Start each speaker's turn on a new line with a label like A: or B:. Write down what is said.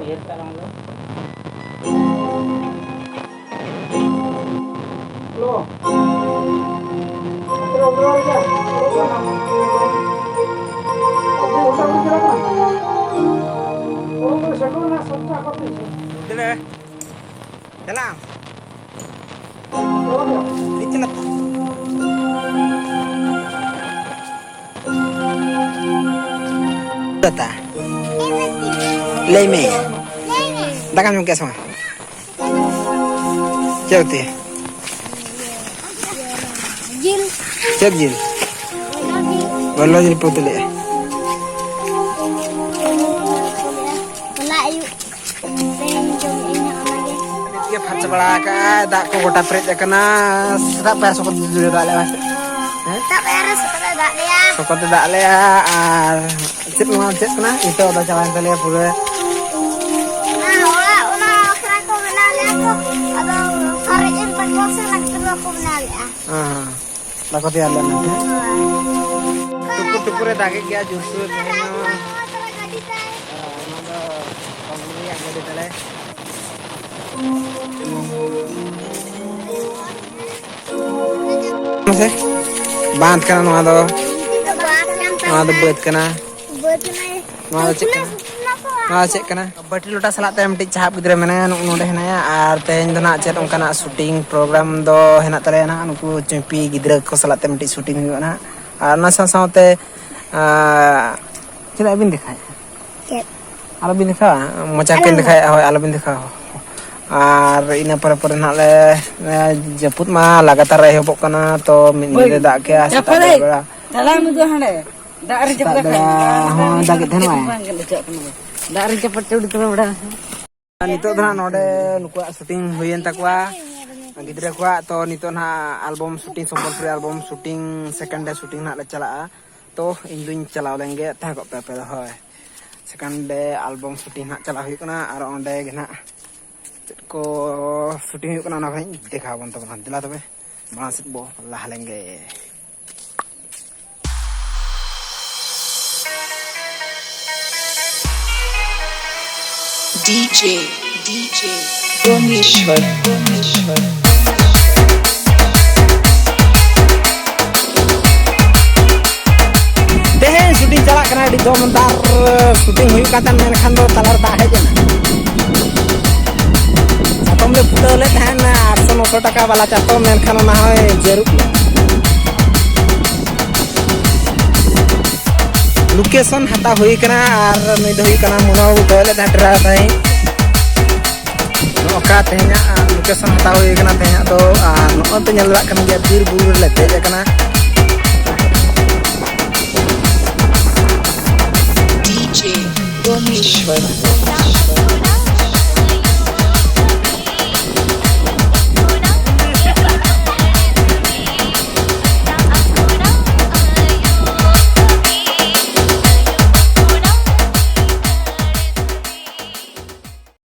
A: Jalan. Bata. Leme. Dakam yung kesma. Chauti.
B: Jil.
A: Chat jil. Wala jil putule.
B: Wala ayu.
A: Dia phacha bada ka dak ko gota pret ekana sata par sokot jure dale mas.
B: Tak payah suka dak dia.
A: Sokot dale ar chet ma chet na ito da jalan tale pura.
B: Nah, una kira ko menali ako. Ado hari ini pagkasa nagturo ko menali ah.
A: Lako ti ala na. Tupur-tupure dage gya jusur no. Masih band kana no ado beut kana cek kana bati lota salat tem tik chahap gidra mena node henaya ar tehen do na chet onkana shooting program do hena tare na nuku chimpi gidra ko salat tem tik shooting hu na ar na saute chila bin dikhai alo bin dikha mochakin dikhai hoy alo bin dikha ar ina pare na le japut ma lagatar ehobok kana to minne dak ke asa bera
C: dalam itu hande dak ri cepet
A: ha dak den ma
C: dak ri cepet udah tu beda
A: nito dana node nuku shooting huyen takwa gidra kwa to nito na album shooting sompolpuri album shooting second day shooting na le chala to induin chalao lenge ta ko pe hoy second day album shooting na chala hui kana ar onde gena को shooting को ना भाई देखा बन तो बन दिला तबे मानसिक बो ला लेंगे
D: DJ Bomeshwar
A: देहे शूटिंग चला कना डी दो मंतार शूटिंग हुई कातन मेन खान दो तलार दा है जना चातम ले फुटले तहन 800-900 टाका वाला चातम मेन खान ना होय जरूर लोकेशन हता हुई कना आर नै दहुई कना मुनाव तले दाटरा ताई ओका तेना लोकेशन हता हुई कना तेना दो नो तो नेल ला कना जे बीर बुरु ले तेज कना
D: DJ Bomeshwar